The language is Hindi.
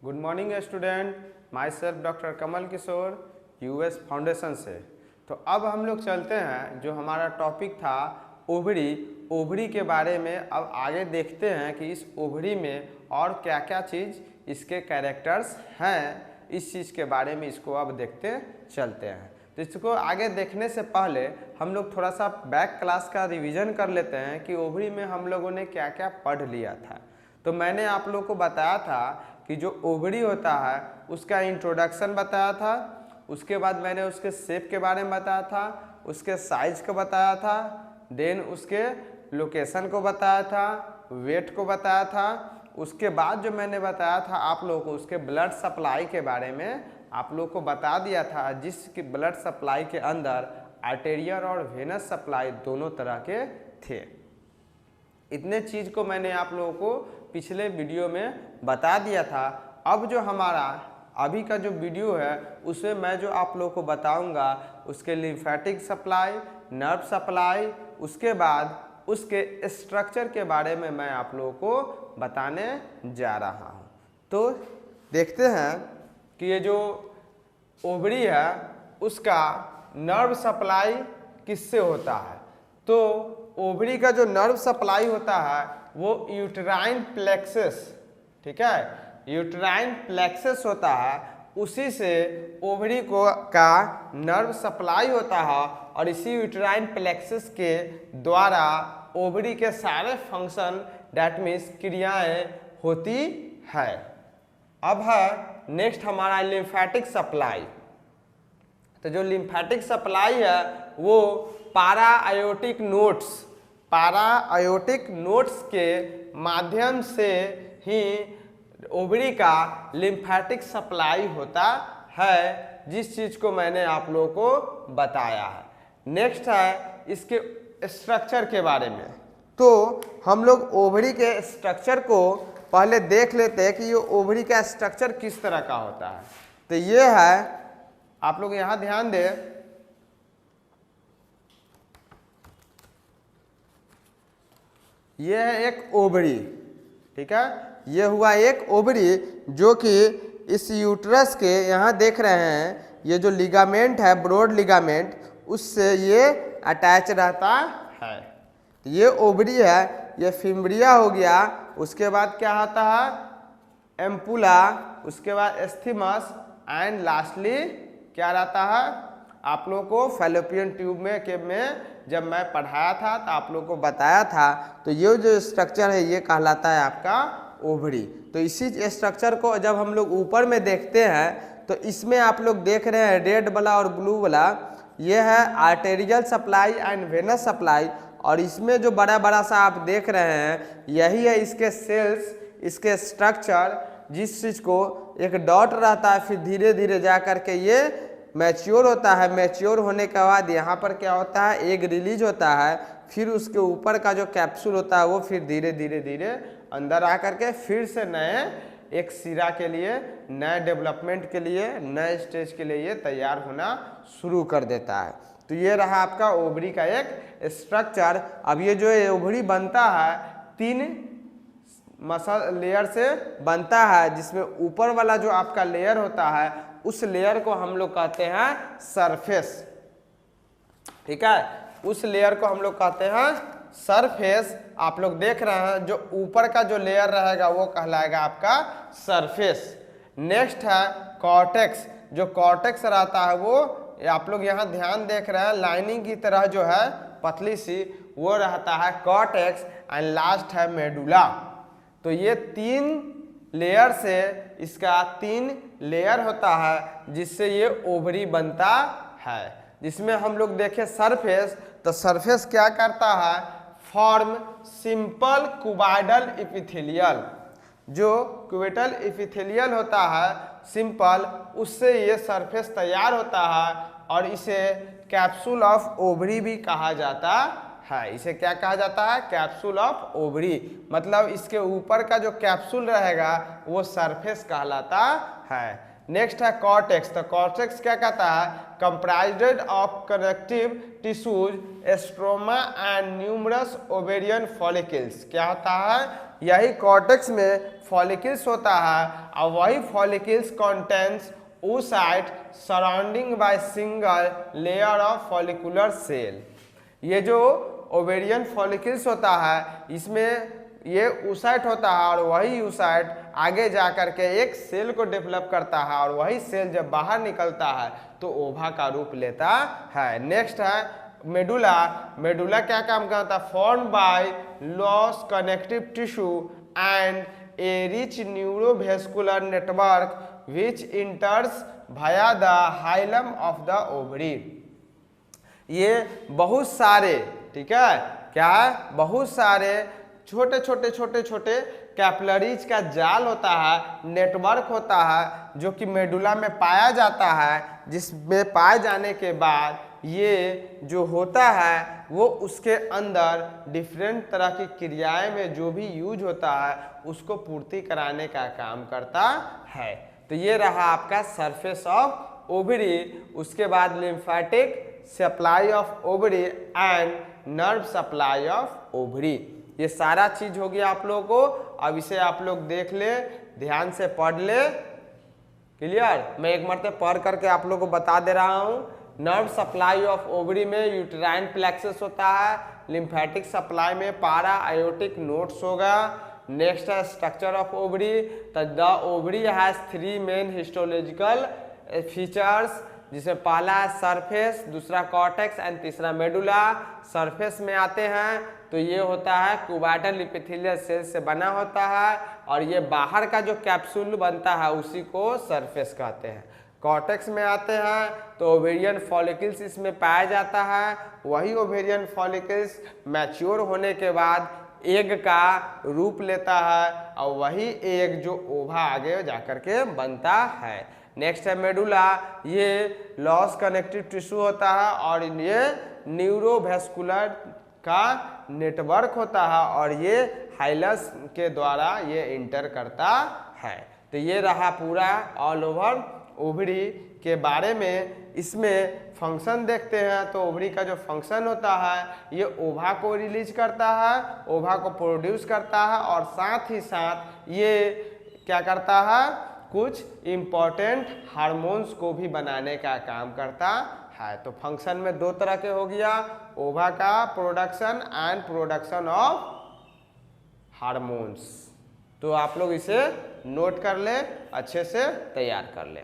Good morning student, myself doctor Kamal Kishore US foundation से। तो अब हम लोग चलते हैं, जो हमारा टॉपिक था ओवरी के बारे में। अब आगे देखते हैं कि इस ओवरी में और क्या क्या चीज़ इसके कैरेक्टर्स हैं, इस चीज़ के बारे में इसको अब देखते चलते हैं। तो इसको आगे देखने से पहले हम लोग थोड़ा सा बैक क्लास का रिवीजन कर लेते हैं कि ओवरी में हम लोगों ने क्या क्या पढ़ लिया था। तो मैंने आप लोगों को बताया था कि जो ओवरी होता है उसका इंट्रोडक्शन बताया था, उसके बाद मैंने उसके शेप के बारे में बताया था, उसके साइज को बताया था, देन उसके लोकेशन को बताया था, वेट को बताया था। उसके बाद जो मैंने बताया था आप लोगों को उसके ब्लड सप्लाई के बारे में आप लोगों को बता दिया था, जिसकी ब्लड सप्लाई के अंदर आर्टेरियल और वेनस सप्लाई दोनों तरह के थे। इतने चीज़ को मैंने आप लोगों को पिछले वीडियो में बता दिया था। अब जो हमारा अभी का जो वीडियो है उसमें मैं जो आप लोगों को बताऊंगा उसके लिम्फेटिक सप्लाई, नर्व सप्लाई, उसके बाद उसके स्ट्रक्चर के बारे में मैं आप लोगों को बताने जा रहा हूं। तो देखते हैं कि ये जो ओवरी है उसका नर्व सप्लाई किससे होता है। तो ओवरी का जो नर्व सप्लाई होता है वो यूट्राइन प्लेक्सस, ठीक है, यूट्राइन प्लेक्सस होता है, उसी से ओवरी को का नर्व सप्लाई होता है और इसी यूट्राइन प्लेक्सस के द्वारा ओवरी के सारे फंक्शन डैट मीन्स क्रियाएं होती है। अब है नेक्स्ट हमारा लिम्फेटिक सप्लाई। तो जो लिम्फेटिक सप्लाई है वो पाराआयोटिक नोड्स के माध्यम से ही ओवरी का लिम्फेटिक सप्लाई होता है, जिस चीज़ को मैंने आप लोगों को बताया है। नेक्स्ट है इसके स्ट्रक्चर के बारे में। तो हम लोग ओवरी के स्ट्रक्चर को पहले देख लेते हैं कि ये ओवरी का स्ट्रक्चर किस तरह का होता है। तो ये है, आप लोग यहाँ ध्यान दें, ये है एक ओवरी, ठीक है, ये हुआ एक ओवरी जो कि इस यूट्रस के यहाँ देख रहे हैं, ये जो लिगामेंट है ब्रॉड लिगामेंट उससे ये अटैच रहता है। ये ओवरी है, ये फिम्ब्रिया हो गया, उसके बाद क्या आता है एम्पुला, उसके बाद एस्थीमस एंड लास्टली क्या रहता है, आप लोगों को फैलोपियन ट्यूब में जब मैं पढ़ाया था तो आप लोगों को बताया था। तो ये जो स्ट्रक्चर है ये कहलाता है आपका ओवरी। तो इसी स्ट्रक्चर को जब हम लोग ऊपर में देखते हैं तो इसमें आप लोग देख रहे हैं रेड वाला और ब्लू वाला, ये है arterial supply and venous supply, और इसमें जो बड़ा बड़ा सा आप देख रहे हैं यही है इसके सेल्स, इसके स्ट्रक्चर, जिस चीज़ को एक डॉट रहता है, फिर धीरे धीरे जा करके ये मैच्योर होता है। मैच्योर होने के बाद यहाँ पर क्या होता है, एग रिलीज होता है, फिर उसके ऊपर का जो कैप्सूल होता है वो फिर धीरे धीरे धीरे अंदर आकर के फिर से नए एक सिरा के लिए, नए डेवलपमेंट के लिए, नए स्टेज के लिए ये तैयार होना शुरू कर देता है। तो ये रहा आपका ओवरी का एक स्ट्रक्चर। अब ये जो ओवरी बनता है 3 मसल लेयर से बनता है, जिसमें ऊपर वाला जो आपका लेयर होता है उस लेयर को हम लोग कहते हैं सरफेस, ठीक है, उस लेयर को हम लोग कहते हैं सरफेस। आप लोग देख रहे हैं जो ऊपर का जो लेयर रहेगा वो कहलाएगा आपका सरफेस। नेक्स्ट है कॉर्टेक्स। जो कॉर्टेक्स रहता है वो आप लोग यहाँ ध्यान देख रहे हैं, लाइनिंग की तरह जो है पतली सी वो रहता है कॉर्टेक्स, एंड लास्ट है मेडुला। तो ये 3 लेयर से इसका 3 लेयर होता है जिससे ये ओवरी बनता है। जिसमें हम लोग देखें सरफेस, तो सरफेस क्या करता है, फॉर्म सिंपल क्यूबॉइडल एपिथेलियल। जो क्यूबिटल एपिथेलियल होता है सिंपल, उससे ये सरफेस तैयार होता है और इसे कैप्सूल ऑफ ओवरी भी कहा जाता है। इसे क्या कहा जाता है, कैप्सूल ऑफ ओवरी। मतलब इसके ऊपर का जो कैप्सूल रहेगा वो सरफेस कहलाता है। नेक्स्ट है कॉर्टेक्स। तो कॉर्टेक्स क्या कहता है, comprised of connective tissues, stroma and numerous ovarian follicles. क्या होता है, यही कॉर्टेक्स में फॉलिकल्स होता है और वही follicles contains oocyte surrounding by single layer of follicular cell. ये जो ओवेरियन फॉलिकल्स होता है इसमें ये oocyte होता है और वही oocyte आगे जा करके एक सेल को डेवलप करता है और वही सेल जब बाहर निकलता है तो ओवा का रूप लेता है। नेक्स्ट है मेडुला। मेडुला क्या काम करता है? Form by loss connective tissue and A rich neurovascular network which इंटर्स via the hilum of the ovary. ये बहुत सारे, ठीक है, क्या है, बहुत सारे छोटे छोटे छोटे छोटे कैपिलरीज का जाल होता है, नेटवर्क होता है जो कि मेडुला में पाया जाता है, जिसमें पाए जाने के बाद ये जो होता है वो उसके अंदर डिफरेंट तरह की क्रियाएं में जो भी यूज होता है उसको पूर्ति कराने का काम करता है। तो ये रहा आपका सरफेस ऑफ ओवरी। उसके बाद lymphatic supply of ovary and nerve supply of ovary. ये सारा चीज हो गया आप लोगों को। अब इसे आप लोग देख ले, ध्यान से पढ़ ले। क्लियर? मैं एक मरते पढ़ करके आप लोगों को बता दे रहा हूं। नर्व सप्लाई ऑफ ओवरी में यूटेराइन प्लेक्सस होता है, लिम्फेटिक सप्लाई में पारा आयोटिक नोड्स होगा। नेक्स्ट है structure of ovary. The ovary has 3 main histological features, जिसमें पहला है सरफेस, दूसरा कॉर्टेक्स एंड तीसरा मेडुला। सरफेस में आते हैं तो ये होता है क्यूबाइडल एपिथेलियल सेल से बना होता है और ये बाहर का जो कैप्सूल बनता है उसी को सरफेस कहते हैं। कॉर्टेक्स में आते हैं तो ओवेरियन फॉलिकल्स इसमें पाया जाता है। वही ओवेरियन फॉलिकल्स मैच्योर होने के बाद एग का रूप लेता है और वही एग जो ओवा आगे जाकर के बनता है। नेक्स्ट है मेडुला। ये लॉस कनेक्टिव टिश्यू होता है और ये न्यूरोवेस्कुलर का नेटवर्क होता है और ये हाइलस के द्वारा ये इंटर करता है। तो ये रहा पूरा ऑल ओवर ओवरी के बारे में। इसमें फंक्शन देखते हैं तो ओवरी का जो फंक्शन होता है ये ओवा को रिलीज करता है, ओवा को प्रोड्यूस करता है और साथ ही साथ ये क्या करता है, कुछ इम्पोर्टेंट हार्मोन्स को भी बनाने का काम करता है। तो फंक्शन में 2 तरह के हो गया, ओवा का production and production of hormones. तो आप लोग इसे नोट कर ले, अच्छे से तैयार कर ले।